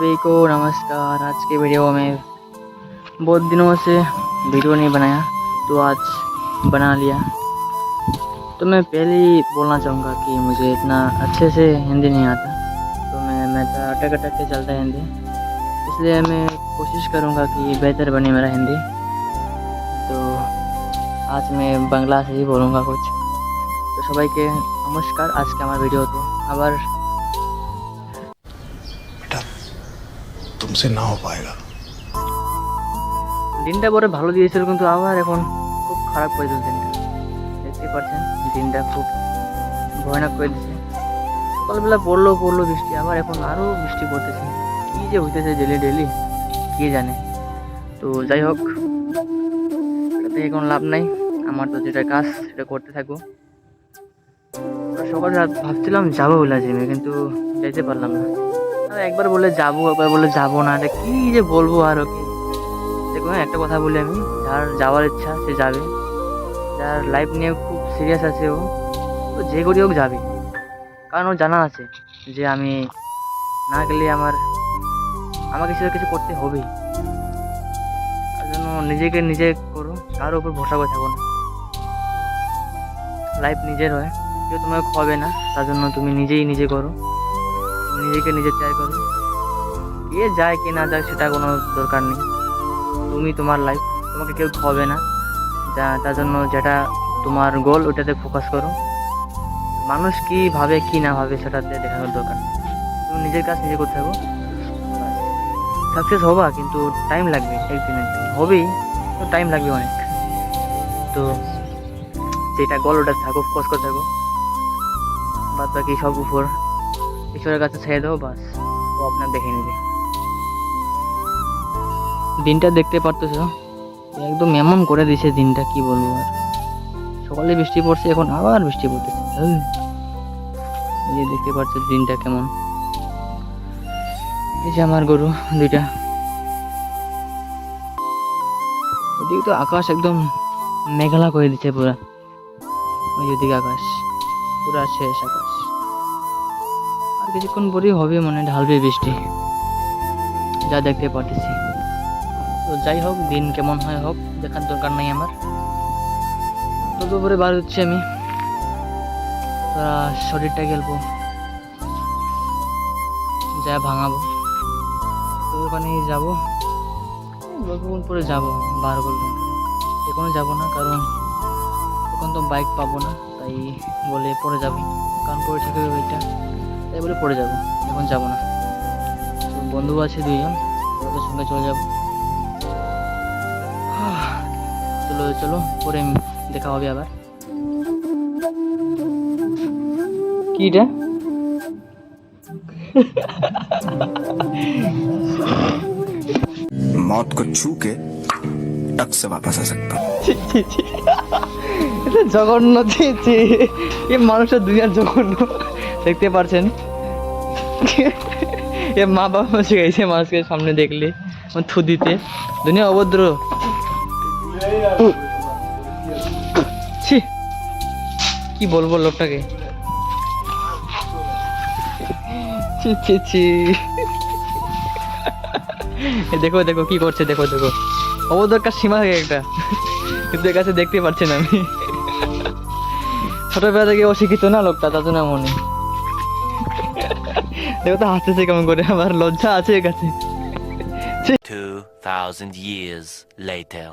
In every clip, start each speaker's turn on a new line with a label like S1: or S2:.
S1: सभी को नमस्कार। आज के वीडियो में बहुत दिनों से वीडियो नहीं बनाया तो आज बना लिया। तो मैं पहले ही बोलना चाहूँगा कि मुझे इतना अच्छे से हिंदी नहीं आता, तो मैं तो अटक अटक के चलता है हिंदी, इसलिए मैं कोशिश करूँगा कि बेहतर बने मेरा हिंदी। तो आज मैं बांग्ला से ही बोलूँगा कुछ। तो सबाई के नमस्कार। आज के हमारे वीडियो तो आबार
S2: तुमसे ना हो पाएगा।
S1: দিনটা পরে ভালো দিয়েছিল, কিন্তু আবার এখন খুব খারাপ করে দিল দিনটা। দেখতে পাচ্ছেন দিনটা খুব ভয়ানক করে দিচ্ছে। সকালবেলা পড়লো বৃষ্টি, আবার এখন আরও বৃষ্টি পড়তেছে। কী যে হইতেছে ডেলি ডেলি কে জানে। তো যাই হোক, এটাতে এখন লাভ নাই। আমার তো যেটা কাজ সেটা করতে থাকবো। সকালে ভাবছিলাম যাবো বলে জিমে, কিন্তু যেতে পারলাম না। আর একবার বলে যাবো, একবার বলে যাবো না, এটা কী যে বলবো আর ওকে। দেখুন একটা কথা বলি আমি, যার যাওয়ার ইচ্ছা সে যাবে, যার লাইফ নিয়ে খুব সিরিয়াস আছে ও, তো যে করি হোক যাবে। কারণ ওর জানা আছে যে আমি না গেলে আমাকে কিছু কিছু করতে হবেই। তার জন্য নিজেকে নিজে করো, কারোর উপর ভরসা করে থাকো না। লাইফ নিজের হয়, কেউ তোমাকে খাওয়াবে না, তার জন্য তুমি নিজেই নিজে করো, নিজেকে নিজে তৈরি করো। কে যায় কে না যায় সেটা কোনো দরকার নেই। তুমি তোমার লাইফ, তোমাকে কেউ খাওয়াবে না, তার জন্য যেটা তোমার গোল ওটাতে ফোকাস করো। মানুষ কি ভাবে কি না ভাবে সেটাতে দেখানোর দরকার নেই। তুমি নিজের কাজ নিজে করতে থাকো, সাকসেস হবা, কিন্তু টাইম লাগবে। একদিনে হবেই, তো টাইম লাগবে অনেক। তো যেটা গোল ওটাতে থাকো, ফোকাস করতে থাকো। বাদ বাকি সব উপর ঈশ্বরের কাছে ছেড়ে দাও, বাস ও আপনার দেখে নেবে। দিনটা দেখতে পারতেছো একদম এমন করে দিছে দিনটা, কি বলবো আর। সকালে বৃষ্টি পড়ছে, এখন আবার বৃষ্টি পড়তেছে। এই যে দেখতে পাচ্ছ দিনটা কেমন। এই যে আমার গরু দুইটা, ওদিকে তো আকাশ একদম মেঘলা করে দিচ্ছে পুরা। ওই ওদিকে আকাশ পুরা শেষ আকাশ। আর কিছুক্ষণ পরেই হবে, মনে ঢালবে বৃষ্টি, যা দেখতে পাচ্ছি। তো যাই হোক, দিন কেমন হয় হোক, দেখার দরকার নাই আমার। তত করে বার হচ্ছে আমি, শরীরটা গেলবো, যা ভাঙাবো। তো ওখানে যাবো, গল্পগুন পরে যাবো, 12 গল্পগুন পরে। এখনো যাবো না, কারণ এখন তো বাইক পাবো না, তাই বলে পরে যাবো। কারণ পরে ঠিক হবে ওইটা, তাই বলে পরে যাবো, এখন যাবো না। তো বন্ধু আছে 2জন, ওদের সঙ্গে চলে যাবো। চলো চলো, পরে দেখা হবে আবার। কি এটা?
S2: मौत को छू के टक से वापस आ सकता हूँ।
S1: এটা জঘন্য। এই মানুষটা দুনিয়ার জঘন্য, দেখতে পারছেন। এ মা বাবা শিখাইছে মানুষকে সামনে দেখলে থু দিতে। দুনিয়া অভদ্র। ছি, কি বলবো লোকটাকে। ছি ছি ছি। দেখো দেখো কি করছে, দেখো দেখো। অবদরকার সীমা হয়ে একটা, কিন্তু এর কাছে দেখতে পাচ্ছেন আমি। ছোটবেলা থেকে অশিক্ষিত না লোকটা, তার জন্য মনে। দেখো তো হাসতেছে কেমন করে, আমার লজ্জা আছে এর কাছে।
S3: 2000 years later.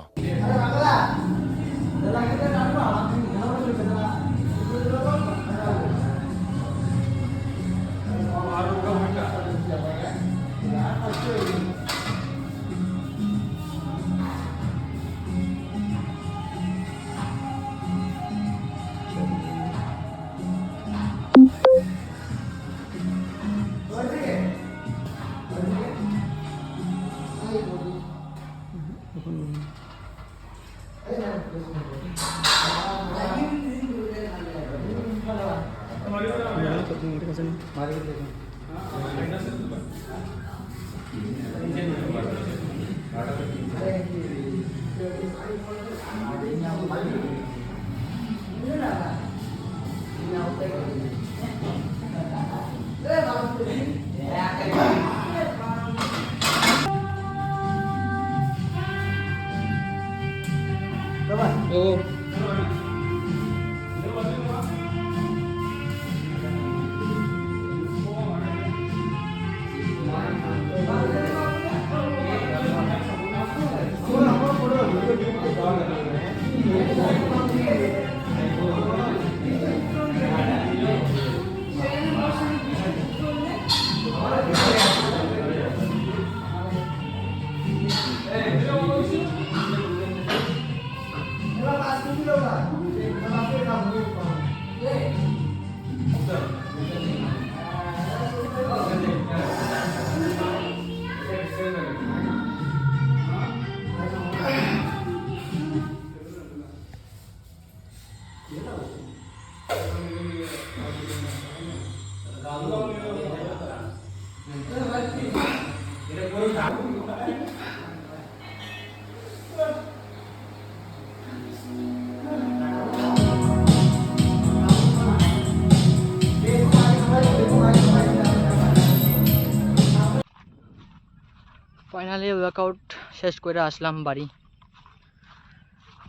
S1: ফাইনালি ওয়ার্কআউট শেষ করে আসলাম বাড়ি।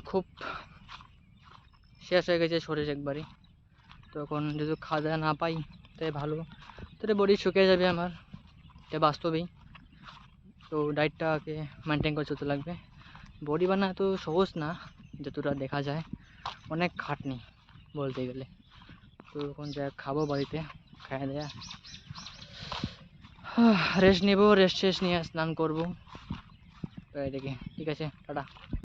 S1: খুব শেষ হয়ে গেছে শরীর একবারই। তো এখন যদি খাওয়া দাওয়া না পাই তাই ভালো, তাহলে বডি শুকিয়ে যাবে আমার, এটা বাস্তবেই। তো ডায়েটটাকে মেনটেন করে চলতে লাগবে। বডি বানানো তো সহজ না, যতটা দেখা যায় অনেক খাটনি বলতে গেলে। তো এখন যা খাবো বাড়িতে, খাওয়া দেয়া, রেস্ট নেবো, রেস্ট শেষ নিয়ে স্নান করবো। তো এদিকে ঠিক আছে, টাটা।